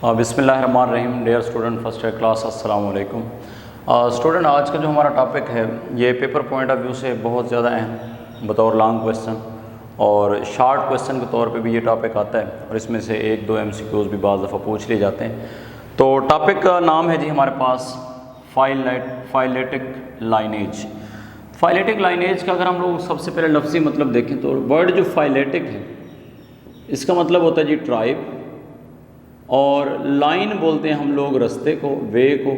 بسم اللہ الرحمن الرحیم. Dear student first year class, السلام علیکم. اسٹوڈنٹ آج کا جو ہمارا ٹاپک ہے یہ پیپر پوائنٹ آف ویو سے بہت زیادہ اہم بطور لانگ کویسچن اور شارٹ کویسچن کے طور پہ بھی یہ ٹاپک آتا ہے، اور اس میں سے ایک دو MCQs بھی بعض دفعہ پوچھ لیے جاتے ہیں. تو ٹاپک کا نام ہے جی ہمارے پاس فائلیٹک لائنیج. فائلیٹک لائنیج کا اگر ہم لوگ سب سے پہلے لفظی مطلب دیکھیں تو ورڈ جو فائلیٹک ہے اس کا مطلب ہوتا ہے جی ٹرائب، اور لائن بولتے ہیں ہم لوگ رستے کو، وے کو،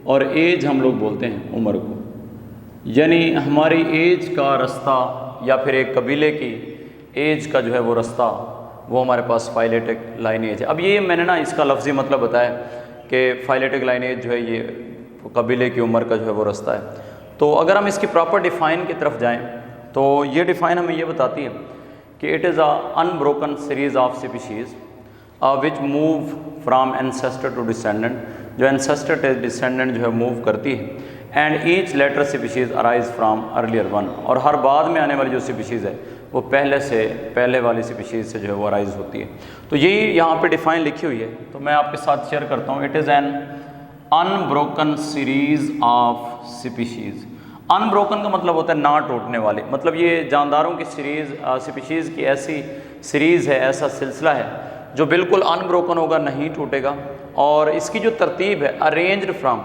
اور ایج ہم لوگ بولتے ہیں عمر کو. یعنی ہماری ایج کا رستہ یا پھر ایک قبیلے کی ایج کا جو ہے وہ رستہ، وہ ہمارے پاس فائلیٹک لائنیج ہے. اب یہ میں نے اس کا لفظی مطلب بتایا کہ فائلیٹک لائنیج جو ہے یہ قبیلے کی عمر کا جو ہے وہ رستہ ہے. تو اگر ہم اس کی پراپر ڈیفائن کی طرف جائیں تو یہ ڈیفائن ہمیں یہ بتاتی ہے کہ it is a انبروکن series of species which move from ancestor to descendant. جو ancestor to descendant جو ہے موو کرتی ہے، and each later species arise from earlier one. اور ہر بعد میں آنے والی جو اسپیشیز ہے وہ پہلے والی اسپیشیز سے جو ہے وہ ارائز ہوتی ہے. تو یہی یہاں پہ ڈیفائن لکھی ہوئی ہے، تو میں آپ کے ساتھ شیئر کرتا ہوں. It is an انبروکن series of species. انبروکن کا مطلب ہوتا ہے نہ ٹوٹنے والے، مطلب یہ جانداروں کی سیریز اسپیشیز کی ایسی سیریز ہے، ایسا سلسلہ ہے جو بالکل ان بروکن ہوگا، نہیں ٹوٹے گا. اور اس کی جو ترتیب ہے ارینجڈ فرام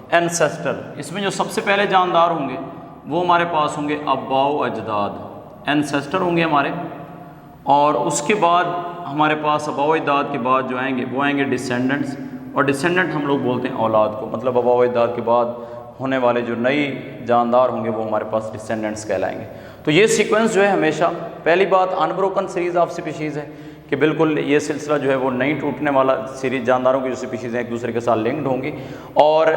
اینسیسٹر، اس میں جو سب سے پہلے جاندار ہوں گے وہ ہمارے پاس ہوں گے آباؤ اجداد، اینسیسٹر ہوں گے ہمارے. اور اس کے بعد ہمارے پاس آباؤ اجداد کے بعد جو آئیں گے وہ آئیں گے ڈسینڈنٹس، اور ڈسینڈنٹ ہم لوگ بولتے ہیں اولاد کو، مطلب آباؤ اجداد کے بعد ہونے والے جو نئی جاندار ہوں گے وہ ہمارے پاس ڈسینڈنٹس کہلائیں گے. تو یہ سیکوینس جو ہے ہمیشہ پہلی بات ان بروکن سیریز آف اسپیشیز ہے کہ بالکل یہ سلسلہ جو ہے وہ نہیں ٹوٹنے والا، سیریز جانداروں کی جو اسپیشیز ہیں ایک دوسرے کے ساتھ لنکڈ ہوں گی. اور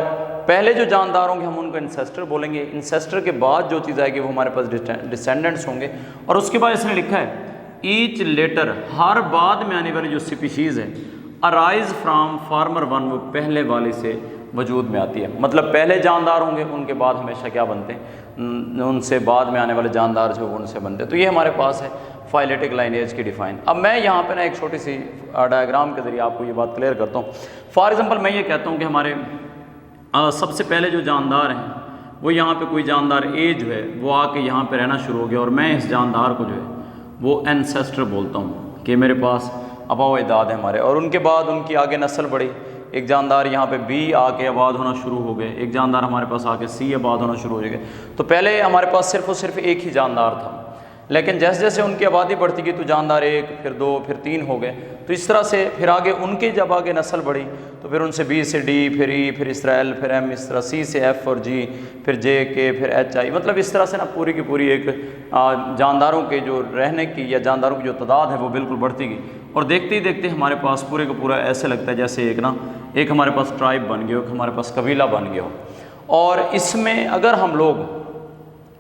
پہلے جو جاندار ہوں گے ہم ان کو انسیسٹر بولیں گے. انسیسٹر کے بعد جو چیز آئے گی وہ ہمارے پاس ڈسینڈنٹس ہوں گے. اور اس کے بعد اس نے لکھا ہے ایچ لیٹر، ہر بعد میں آنے والی جو اسپیشیز ہے ارائز فرام فارمر ون، وہ پہلے والے سے وجود میں آتی ہے. مطلب پہلے جاندار ہوں گے ان کے بعد ہمیشہ کیا بنتے ہیں، ان سے بعد میں آنے والے جاندار جو ان سے بنتے ہیں. تو یہ ہمارے پاس ہے فائلیٹک لائنیج کی ڈیفائن. اب میں یہاں پہ ایک چھوٹی سی ڈائیگرام کے ذریعے آپ کو یہ بات کلیئر کرتا ہوں. فار ایگزامپل میں یہ کہتا ہوں کہ ہمارے سب سے پہلے جو جاندار ہیں وہ یہاں پہ کوئی جاندار اے جو ہے وہ آ کے یہاں پہ رہنا شروع ہو گیا، اور میں اس جاندار کو جو ہے وہ اینسیسٹر بولتا ہوں کہ میرے پاس آباؤ اجداد ہیں ہمارے. اور ان کے بعد ان کی آگے نسل بڑھی، ایک جاندار یہاں پہ بی آ کے آباد ہونا شروع ہو گئے، ایک جاندار ہمارے پاس آ کے سی آباد ہونا شروع ہو گئے. تو پہلے ہمارے پاس صرف اور صرف ایک ہی جاندار تھا، لیکن جیسے جیسے ان کی آبادی بڑھتی گئی تو جاندار ایک، پھر دو، پھر تین ہو گئے. تو اس طرح سے پھر آگے ان کی جب آگے نسل بڑھی تو پھر ان سے بی سے ڈی، پھر ای، پھر اس طرح ایل، پھر ایم، اس طرح سی سے ایف اور جی، پھر جے کے، پھر ایچ آئی. مطلب اس طرح سے نا پوری کی پوری ایک جانداروں کے جو رہنے کی یا جانداروں کی جو تعداد ہے وہ بالکل بڑھتی گئی. اور دیکھتے ہی دیکھتے ہمارے پاس پورے کا پورا ایسے لگتا ہے جیسے ایک ہمارے پاس ٹرائب بن گیا ہو، ایک ہمارے پاس قبیلہ بن گیا ہو. اور اس میں اگر ہم لوگ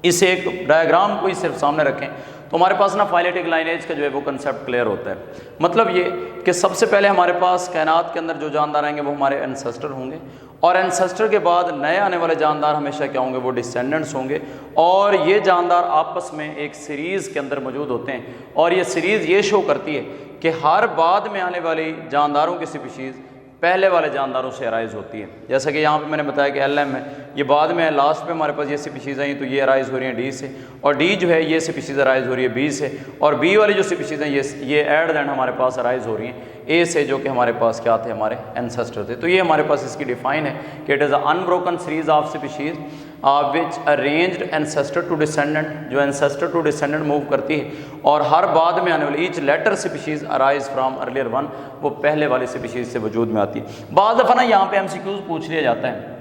اس ایک ڈائیگرام کو ہی صرف سامنے رکھیں تو ہمارے پاس نا فائلیٹک لائنیج کا جو ہے وہ کنسیپٹ کلیئر ہوتا ہے. مطلب یہ کہ سب سے پہلے ہمارے پاس کائنات کے اندر جو جاندار آئیں گے وہ ہمارے اینسیسٹر ہوں گے، اور اینسیسٹر کے بعد نئے آنے والے جاندار ہمیشہ کیا ہوں گے، وہ ڈسینڈنٹس ہوں گے. اور یہ جاندار آپس میں ایک سیریز کے اندر موجود ہوتے ہیں، اور یہ سیریز یہ شو کرتی ہے کہ ہر بعد میں آنے والی جانداروں کی اسپیشیز پہلے والے جانداروں سے ارائز ہوتی ہے. جیسا کہ یہاں پہ میں نے بتایا کہ ایل ایم ہے، یہ بعد میں لاسٹ پہ ہمارے پاس یہ اسپیشیز آئیں تو یہ ارائز ہو رہی ہیں ڈی سے، اور ڈی جو ہے یہ اسپیشیز ارائز ہو رہی ہے بی سے، اور بی والی جو اسپیشیز ہیں یہ ایٹ دا اینڈ ہمارے پاس ارائز ہو رہی ہیں اے سے، جو کہ ہمارے پاس کیا تھے، ہمارے اینسیسٹر تھے. تو یہ ہمارے پاس اس کی ڈیفائن ہے کہ it is a unbroken series of species which arranged ancestor to descendant, جو اینسیسٹر ٹو ڈسینڈنٹ موو کرتی ہے، اور ہر بعد میں آنے والی each later species arise from earlier one, وہ پہلے والی اسپیشیز سے وجود میں آتی ہے. بعض دفعہ نا یہاں پہ MCQs پوچھ لیا جاتا ہے،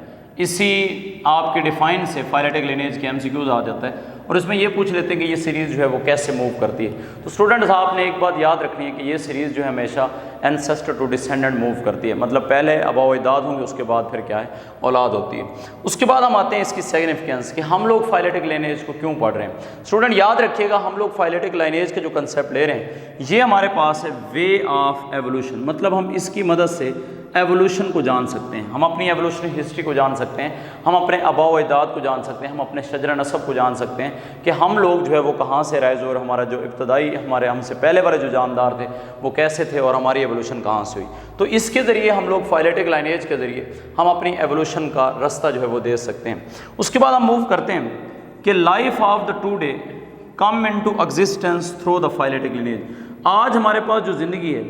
اسی آپ کے ڈیفائن سے فائلیٹک لینیج کے MCQs آ جاتا ہے، اور اس میں یہ پوچھ لیتے ہیں کہ یہ سیریز جو ہے وہ کیسے موو کرتی ہے. تو اسٹوڈنٹس آپ نے ایک بات یاد رکھنی ہے کہ یہ سیریز جو ہے ہمیشہ اینسیسٹر ٹو ڈسینڈنٹ موو کرتی ہے. مطلب پہلے آباؤ اجداد ہوں گے، اس کے بعد پھر کیا ہے، اولاد ہوتی ہے. اس کے بعد ہم آتے ہیں اس کی سگنیفیکینس کہ ہم لوگ فائلیٹک لینیج کو کیوں پڑھ رہے ہیں. اسٹوڈنٹ یاد رکھیے گا، ہم لوگ فائلیٹک لینیج کا جو کنسیپٹ لے رہے ہیں یہ ہمارے پاس ہے وے آف ایوولوشن. مطلب ہم اس کی مدد سے ایوولوشن کو جان سکتے ہیں، ہم اپنی ایوولوشنری ہسٹری کو جان سکتے ہیں، ہم اپنے آباء و اجداد کو جان سکتے ہیں، ہم اپنے شجر نسب کو جان سکتے ہیں کہ ہم لوگ جو ہے وہ کہاں سے رائز ہوئے، اور ہمارا جو ابتدائی ہم سے پہلے والے جو جاندار تھے وہ کیسے تھے، اور ہماری ایوولوشن کہاں سے ہوئی۔ تو اس کے ذریعے ہم لوگ فائلیٹک لائنیج کے ذریعے ہم اپنی ایوولوشن کا رستہ جو ہے وہ دیکھ سکتے ہیں۔ اس کے بعد ہم موو کرتے ہیں کہ life of the today come into existence through the phyletic lineage. آج ہمارے پاس جو زندگی ہے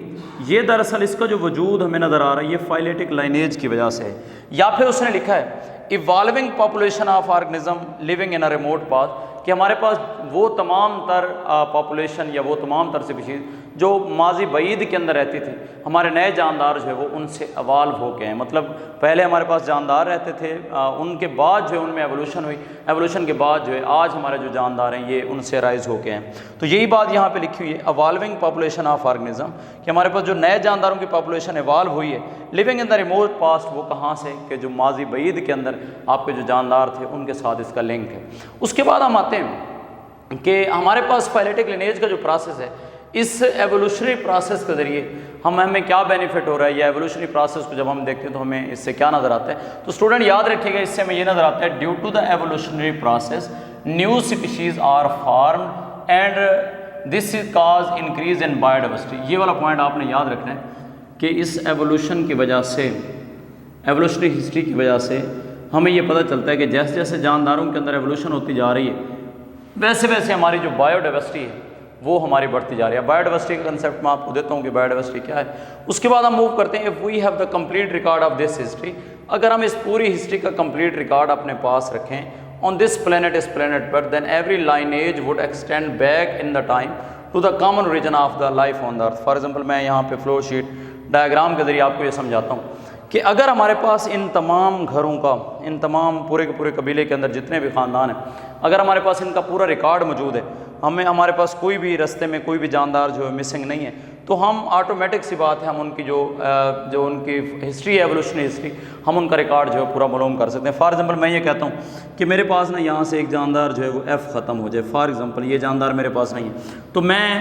یہ دراصل اس کا جو وجود ہمیں نظر آ رہا ہے یہ فائلیٹک لائنیج کی وجہ سے ہے، یا پھر اس نے لکھا ہے evolving population of organism living in a remote past, کہ ہمارے پاس وہ تمام تر پاپولیشن یا وہ تمام تر اسپیشیز جو ماضی بعید کے اندر رہتی تھی، ہمارے نئے جاندار جو ہے وہ ان سے ایوالو ہو کے ہیں، مطلب پہلے ہمارے پاس جاندار رہتے تھے، ان کے بعد جو ہے ان میں ایوولوشن ہوئی، ایوولوشن کے بعد جو ہے آج ہمارے جو جاندار ہیں یہ ان سے رائز ہو کے ہیں۔ تو یہی بات یہاں پہ لکھی ہوئی ہے ایوالونگ پاپولیشن آف آرگنزم، کہ ہمارے پاس جو نئے جانداروں کی پاپولیشن ایوالو ہوئی ہے living in the remote past, وہ کہاں سے کہ جو ماضی بعید کے اندر آپ کے جو جاندار تھے ان کے ساتھ اس کا لنک ہے۔ اس کے بعد ہم آتے ہیں کہ ہمارے پاس فائلیٹک لینیج کا جو پروسیس ہے، اس ایوولوشنری پروسیس کے ذریعے ہمیں کیا بینیفٹ ہو رہا ہے، یا ایوولوشنری پروسیس کو جب ہم دیکھتے ہیں تو ہمیں اس سے کیا نظر آتا ہے۔ تو اسٹوڈنٹ یاد رکھیے گا، اس سے ہمیں یہ نظر آتا ہے due to the evolutionary process new species are formed and this cause increase in biodiversity. یہ والا پوائنٹ آپ نے یاد رکھنا ہے کہ اس ایوولوشن کی وجہ سے، ایوولوشنری ہسٹری کی وجہ سے ہمیں یہ پتہ چلتا ہے کہ جیسے جیسے جانداروں کے اندر ایوولوشن ہوتی جا رہی ہے ویسے ویسے ہماری جو بایو ڈائیورسٹی ہے وہ ہماری بڑھتی جا رہی ہے۔ بایو ڈائیورسٹی کا کنسیپٹ میں آپ کو دیتا ہوں کہ بایو ڈائیورسٹی کیا ہے۔ اس کے بعد ہم موو کرتے ہیں if we have the complete record of this history، اگر ہم اس پوری ہسٹری کا کمپلیٹ ریکارڈ اپنے پاس رکھیں on this planet is planet Earth then every lineage would extend back in the time to the common origin of the life on the earth۔ For example میں یہاں پہ flu sheet diagram کے ذریعے آپ کو یہ سمجھاتا ہوں کہ اگر ہمارے پاس ان تمام گھروں کا، ان تمام پورے کے پورے قبیلے کے اندر جتنے بھی خاندان ہیں، اگر ہمارے پاس ان کا پورا ریکارڈ موجود ہے، ہمارے پاس کوئی بھی رستے میں کوئی بھی جاندار جو ہے مسنگ نہیں ہے، تو ہم آٹومیٹک سی بات ہے ہم ان کی جو ان کی ہسٹری ہے، ایوولوشنری ہسٹری، ہم ان کا ریکارڈ جو ہے پورا معلوم کر سکتے ہیں۔ فار ایگزامپل میں یہ کہتا ہوں کہ میرے پاس نا یہاں سے ایک جاندار جو ہے وہ ایف ختم ہو جائے، فار ایگزامپل یہ جاندار میرے پاس نہیں ہے، تو میں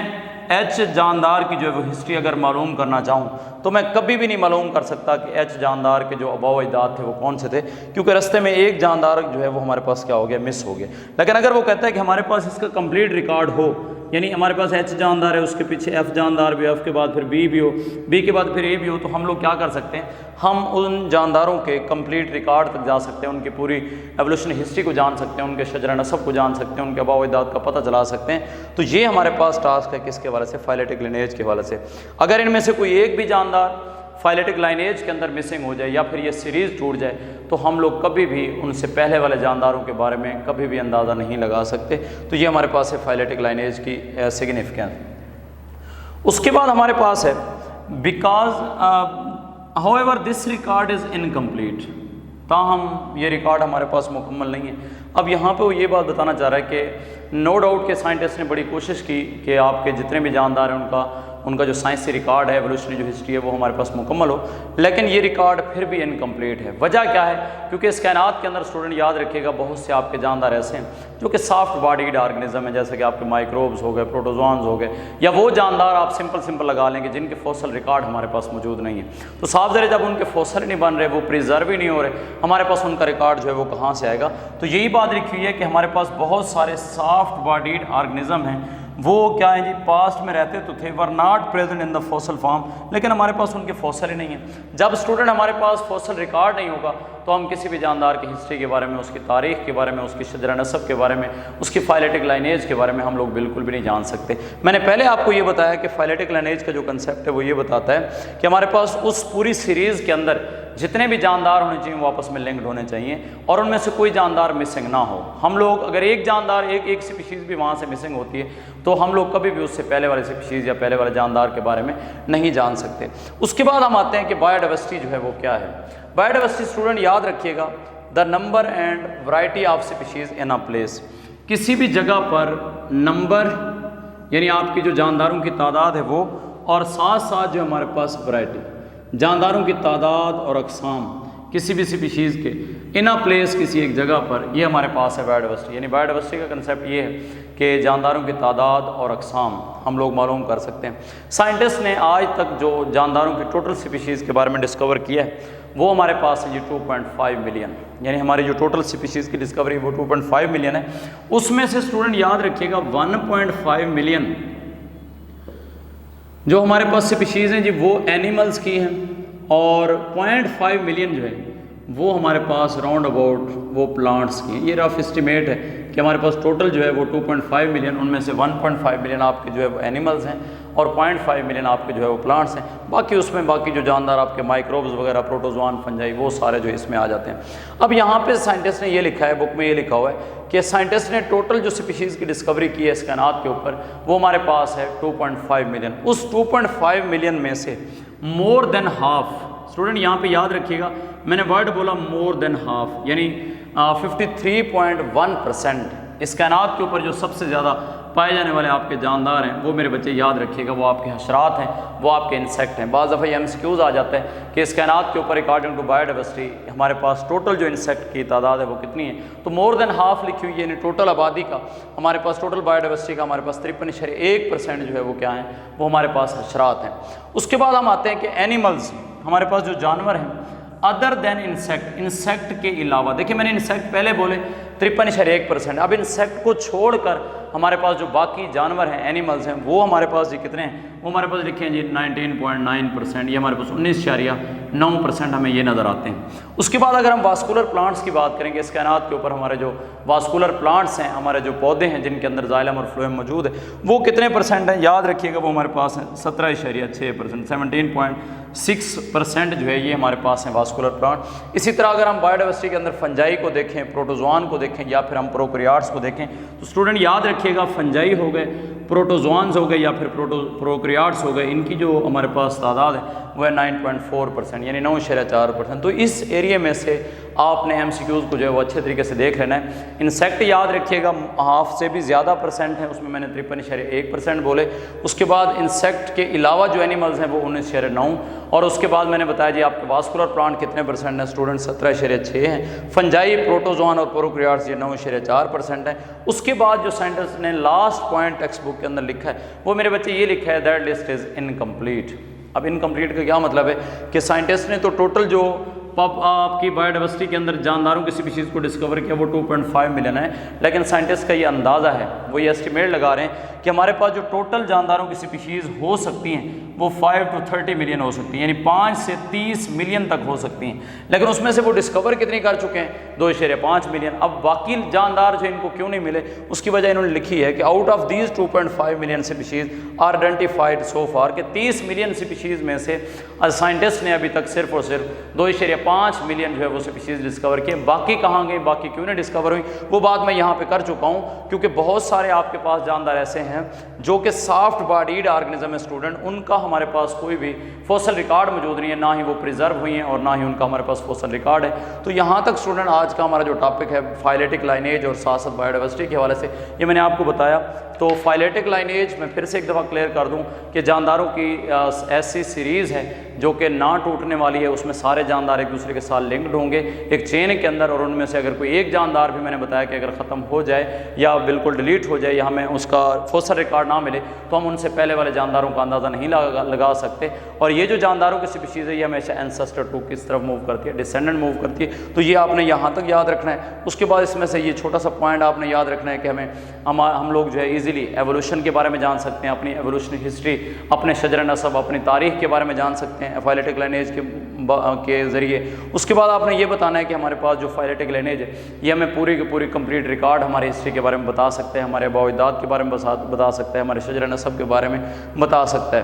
ایچ جاندار کی جو ہے وہ ہسٹری اگر معلوم کرنا چاہوں تو میں کبھی بھی نہیں معلوم کر سکتا کہ ایچ جاندار کے جو آباء و اجداد تھے وہ کون سے تھے، کیونکہ رستے میں ایک جاندار جو ہے وہ ہمارے پاس کیا ہو گیا، مس ہو گیا۔ لیکن اگر وہ کہتا ہے کہ ہمارے پاس اس کا کمپلیٹ ریکارڈ ہو، یعنی ہمارے پاس ایچ جاندار ہے، اس کے پیچھے ایف جاندار بھی، ایف کے بعد پھر بی بھی ہو، بی کے بعد پھر اے بھی ہو، تو ہم لوگ کیا کر سکتے ہیں، ہم ان جانداروں کے کمپلیٹ ریکارڈ تک جا سکتے ہیں، ان کی پوری ایوولوشنری ہسٹری کو جان سکتے ہیں، ان کے شجر نسب کو جان سکتے ہیں، ان کے آباء و اجداد کا پتہ چلا سکتے ہیں۔ تو یہ ہمارے پاس ٹاسک ہے کس کے حوالے سے، فائلیٹک لینیج کے حوالے سے۔ اگر ان میں سے کوئی ایک بھی جاندار فائلیٹک لائنیج کے اندر مسنگ ہو جائے یا پھر یہ سیریز ٹوٹ جائے تو ہم لوگ کبھی بھی ان سے پہلے والے جانداروں کے بارے میں کبھی بھی اندازہ نہیں لگا سکتے۔ تو یہ ہمارے پاس ہے فائلیٹک لائنیج کی سگنیفیکینس۔ اس کے بعد ہمارے پاس ہے because however this record is incomplete، تاہم یہ ریکارڈ ہمارے پاس مکمل نہیں ہے۔ اب یہاں پہ وہ یہ بات بتانا چاہ رہا ہے کہ نو ڈاؤٹ کہ سائنٹسٹ نے بڑی کوشش کی کہ آپ کے جتنے بھی جاندار ہیں ان کا جو سائنسی ریکارڈ ہے، ایوولوشنری جو ہسٹری ہے وہ ہمارے پاس مکمل ہو، لیکن یہ ریکارڈ پھر بھی انکمپلیٹ ہے۔ وجہ کیا ہے؟ کیونکہ اس کائنات کے اندر اسٹوڈنٹ یاد رکھیے گا بہت سے آپ کے جاندار ایسے ہیں جو کہ سافٹ باڈیڈ آرگنزم ہیں، جیسے کہ آپ کے مائکروبز ہو گئے، پروٹوزوانز ہو گئے، یا وہ جاندار آپ سمپل لگا لیں گے جن کے فوسل ریکارڈ ہمارے پاس موجود نہیں ہے۔ تو صاف ظاہر جب ان کے فوسل نہیں بن رہے، وہ پریزرو ہی نہیں ہو رہے، ہمارے پاس ان کا ریکارڈ جو ہے وہ کہاں سے آئے گا؟ تو یہی بات لکھی ہوئی ہے کہ ہمارے پاس بہت سارے سافٹ باڈیڈ آرگنزم ہیں، وہ کیا ہیں جی، پاسٹ میں رہتے تو تھے، were not present in the fossil form, لیکن ہمارے پاس ان کے فوسل ہی نہیں ہیں۔ جب اسٹوڈنٹ ہمارے پاس فوسل ریکارڈ نہیں ہوگا تو ہم کسی بھی جاندار کی ہسٹری کے بارے میں، اس کی تاریخ کے بارے میں، اس کی شجرہ نسب کے بارے میں، اس کی فائلیٹک لائنیج کے بارے میں ہم لوگ بالکل بھی نہیں جان سکتے۔ میں نے پہلے آپ کو یہ بتایا کہ فائلیٹک لائنیج کا جو کنسیپٹ ہے وہ یہ بتاتا ہے کہ ہمارے پاس اس پوری سیریز کے اندر جتنے بھی جاندار ہونے چاہیے وہ آپس میں لنکڈ ہونے چاہیے، اور ان میں سے کوئی جاندار مسنگ نہ ہو۔ ہم لوگ اگر ایک جاندار ایک سپیشیز بھی وہاں سے مسنگ ہوتی ہے تو ہم لوگ کبھی بھی اس سے پہلے والے سپیشیز یا پہلے والے جاندار کے بارے میں نہیں جان سکتے۔ اس کے بعد ہم آتے ہیں کہ بایو ڈائیورسٹی جو ہے وہ کیا ہے۔ بایو ڈائیورسٹی اسٹوڈنٹ یاد رکھیے گا، the number and variety of species in a place, کسی بھی جگہ پر نمبر یعنی آپ کی جو جانداروں کی تعداد ہے وہ، اور ساتھ ساتھ جو ہمارے پاس ورائٹی، جانداروں کی تعداد اور اقسام، کسی بھی سپیشیز کے ان اے پلیس کسی ایک جگہ پر، یہ ہمارے پاس ہے بایوڈائیورسٹی۔ یعنی بایوڈائیورسٹی کا کنسیپٹ یہ ہے کہ جانداروں کی تعداد اور اقسام ہم لوگ معلوم کر سکتے ہیں۔ سائنٹسٹ نے آج تک جو جانداروں کی ٹوٹل سپیشیز کے بارے میں ڈسکور کیا ہے وہ ہمارے پاس ہے جی 2.5 ملین، یعنی ہماری جو ٹوٹل سپیشیز کی ڈسکوری وہ 2.5 ملین ہے۔ اس میں سے اسٹوڈنٹ یاد رکھیے گا 1.5 ملین جو ہمارے پاس سپیشیز ہیں جی وہ اینیملز کی ہیں، اور 0.5 ملین جو ہے وہ ہمارے پاس راؤنڈ اباؤٹ وہ پلانٹس کی ہیں۔ یہ رف اسٹیمیٹ ہے کہ ہمارے پاس ٹوٹل جو ہے وہ 2.5 ملین، ان میں سے 1.5 ملین آپ کے جو ہے وہ اینیملز ہیں اور 0.5 ملین آپ کے جو ہے وہ پلانٹس ہیں۔ باقی اس میں باقی جو جاندار آپ کے مائکروبز وغیرہ، پروٹوزوان، فنجائی، وہ سارے جو اس میں آ جاتے ہیں۔ اب یہاں پہ سائنٹسٹ نے یہ لکھا ہے، بک میں یہ لکھا ہوا ہے کہ سائنٹسٹ نے ٹوٹل جو سپیشیز کی ڈسکوری کی ہے اس کائنات کے اوپر وہ ہمارے پاس ہے 2.5 ملین۔ اس 2.5 ملین میں سے مور دین ہاف، اسٹوڈنٹ یہاں پہ یاد رکھیے گا میں نے ورڈ بولا مور دین ہاف، یعنی 53.1% اس کائنات کے اوپر جو سب سے زیادہ پائے جانے والے آپ کے جاندار ہیں وہ میرے بچے یاد رکھیے گا وہ آپ کے حشرات ہیں، وہ آپ کے انسیکٹ ہیں۔ بعض دفعہ یہ MCQs آ جاتا ہے کہ اس کائنات کے اوپر اکارڈنگ ٹو بایوڈائیورسٹی ہمارے پاس ٹوٹل جو انسیکٹ کی تعداد ہے وہ کتنی ہے، تو مور دین ہاف لکھی ہوئی ہے، یعنی ٹوٹل آبادی کا ہمارے پاس، ٹوٹل بایوڈائیورسٹی کا ہمارے پاس 53.1% جو ہے وہ کیا ہیں، وہ ہمارے پاس حشرات ہیں۔ اس کے بعد ہم آتے ہیں کہ اینیملز، ہمارے پاس جو جانور ہیں ادر دین انسیکٹ، انسیکٹ کے علاوہ، دیکھیں میں نے انسیکٹ پہلے بولے 53.1%، اب انسیکٹ کو چھوڑ کر ہمارے پاس جو باقی جانور ہیں، اینیملز ہیں، وہ ہمارے پاس جی کتنے ہیں، وہ ہمارے پاس لکھے ہیں جی 19.9%، یہ ہمارے پاس 19.9% ہمیں یہ نظر آتے ہیں۔ اس کے بعد اگر ہم واسکولر پلانٹس کی بات کریں گے، اس کائنات کے اوپر ہمارے جو واسکولر پلانٹس ہیں، ہمارے جو پودے ہیں جن کے اندر زائلم اور فلوئم موجود ہے، وہ کتنے پرسنٹ ہیں، یاد رکھیے گا وہ ہمارے پاس ہیں 17.6%، 17.6% جو ہے یہ ہمارے پاس ہیں واسکولر پلانٹ۔ اسی طرح اگر ہم بایوڈائیورسٹی کے اندر فنجائی کو دیکھیں، پروٹوزوان کو دیکھیں، یا پھر ہم پروکریاٹس کو دیکھیں، تو اسٹوڈنٹ یاد رکھیے گا فنجائی ہو گئے، پروٹوزوانز ہو گئے یا پھر پروکریاٹس ہو گئے، ان کی جو ہمارے پاس تعداد ہے وہ ہے 9.4%، یعنی 9.4%۔ تو اس ایریے میں سے آپ نے MCQs کو جو ہے وہ اچھے طریقے سے دیکھ لینا ہے۔ انسیکٹ یاد رکھیے گا ہاف سے بھی زیادہ پرسنٹ ہے، اس میں نے 53.1% بولے۔ اس کے بعد انسیکٹ کے علاوہ جو اینیملز ہیں وہ 19.9، اور اس کے بعد میں نے بتایا جی آپ کے واسکولر پلانٹ کتنے پرسنٹ ہیں، اسٹوڈنٹ 17.6 ہیں۔ فنجائی، پروٹوزوان اور پروکریاٹس یہ 9.4% ہیں۔ اس کے بعد جو سائنٹسٹ نے لاسٹ پوائنٹ ٹیکسٹ بک کے اندر لکھا ہے وہ میرے بچے یہ لکھا ہے دیٹ لسٹ از انکمپلیٹ۔ اب انکمپلیٹ کا کیا مطلب ہے کہ سائنٹسٹ نے تو ٹوٹل جو آپ کی بایوڈائیورسٹی کے اندر جانداروں کی سپیشیز کو ڈسکور کیا وہ 2.5 ملین ہے، لیکن سائنٹسٹ کا یہ اندازہ ہے، وہ یہ اسٹیمیٹ لگا رہے ہیں کہ ہمارے پاس جو ٹوٹل جانداروں کی سپیشیز ہو سکتی ہیں وہ 5 to 30 ملین ہو سکتی ہیں، یعنی 5 سے 30 ملین تک ہو سکتی ہیں، لیکن اس میں سے وہ ڈسکور کتنی کر چکے ہیں، 2.5 ملین۔ اب باقی جاندار جو ان کو کیوں نہیں ملے، اس کی وجہ انہوں نے لکھی ہے کہ out of these 2.5 million species are identified so far, کہ 30 ملین سپیشیز میں سے سائنٹسٹ نے ابھی تک صرف اور صرف 2.5 ملین جو ہے وہ سپیشیز ڈسکور کیے۔ باقی کہاں گئے، باقی کیوں نہیں ڈسکور ہوئی، وہ بات میں یہاں پہ کر چکا ہوں، کیونکہ بہت سارے آپ کے پاس جاندار ایسے ہیں جو کہ سافٹ باڈیڈ آرگنزم ہے اسٹوڈنٹ، ان کا ہمارے پاس کوئی بھی فوسل ریکارڈ موجود نہیں ہے، نہ ہی وہ پریزرو ہوئی ہیں اور نہ ہی ان کا ہمارے پاس فوسل ریکارڈ ہے۔ تو یہاں تک اسٹوڈنٹ آج کا ہمارا جو ٹاپک ہے فائلیٹک لائنیج اور ساتھ ساتھ بایوڈائیورسٹی کے حوالے سے یہ میں نے آپ کو بتایا۔ تو فائلیٹک لائنیج میں پھر سے ایک دفعہ کلیئر کر دوں کہ جانداروں کی ایسی سیریز ہے جو کہ نہ ٹوٹنے والی ہے، اس میں سارے جاندار ایک دوسرے کے ساتھ لنکڈ ہوں گے ایک چین کے اندر، اور ان میں سے اگر کوئی ایک جاندار بھی میں نے بتایا کہ اگر ختم ہو جائے یا بالکل ڈیلیٹ ہو جائے یا ہمیں اس کا فوسل ریکارڈ نہ ملے تو ہم ان سے پہلے والے جانداروں کا اندازہ نہیں لگا سکتے۔ اور یہ جو جانداروں کی سپیشیز ہے یہ ہمیشہ اینسسٹر ٹو کس طرف موو کرتی ہے، ڈسینڈنٹ موو کرتی ہے، تو یہ آپ نے یہاں تک یاد رکھنا ہے۔ اس کے بعد اس میں سے یہ چھوٹا سا پوائنٹ آپ نے یاد رکھنا ہے کہ ہم لوگ جو ہے ایزیلی ایوولوشن کے بارے میں جان سکتے ہیں، اپنی ایوولوشنری ہسٹری، اپنے شجر نسب، اپنی تاریخ کے بارے میں جان سکتے ہیں فائلیٹک لائنیج کے ذریعے۔ اس کے بعد آپ نے یہ بتانا ہے کہ ہمارے پاس جو فائلیٹک لائنیج ہے یہ ہمیں پوری کی پوری کمپلیٹ ریکارڈ ہماری ہسٹری کے بارے میں بتا سکتے ہیں، ہمارے آباء و اجداد کے بارے میں بتا سکتا ہے، ہمارے شجر نسب کے بارے میں بتا سکتا ہے۔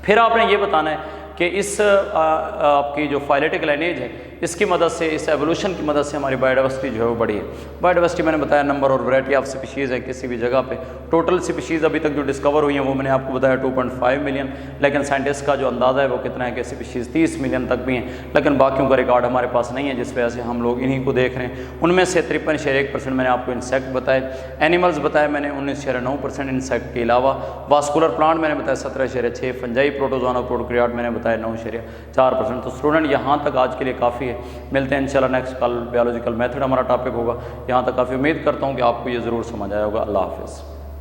پھر آپ نے یہ بتانا ہے کہ اس آپ کی جو فائلیٹک لائنیج ہے اس کی مدد سے، اس ایوولوشن کی مدد سے ہماری بایوڈائیورسٹی جو ہے وہ بڑھی ہے۔ بایوڈائیورسٹی میں نے بتایا نمبر اور ورائٹی آف سپیشیز ہے کسی بھی جگہ پہ، ٹوٹل سپیشیز ابھی تک جو ڈسکور ہوئی ہیں وہ میں نے آپ کو بتایا 2.5 ملین، لیکن سائنٹسٹ کا جو اندازہ ہے وہ کتنا ہے کہ سپیشیز 30 ملین تک بھی ہیں، لیکن باقیوں کا ریکارڈ ہمارے پاس نہیں ہے، جس وجہ سے ہم لوگ انہی کو دیکھ رہے ہیں۔ ان میں سے 53.1% میں نے آپ کو انسیکٹ بتائے، اینیملز بتائے میں نے 19.9% انسیکٹ کے علاوہ، واسکولر پلانٹ میں نے بتایا 17.6، فنجائی، پروٹوزوان اور پروکریاٹ میں نے بتایا 9.4%۔ تو اسٹوڈنٹ یہاں تک آج کے لیے کافی ہے۔ کافی ہے. ملتے ہیں انشاءاللہ نیکسٹ کل. بیولوجیکل میتھڈ ہمارا ٹاپک ہوگا. یہاں تک کافی امید کرتا ہوں کہ آپ کو یہ ضرور سمجھ آیا ہوگا. اللہ حافظ.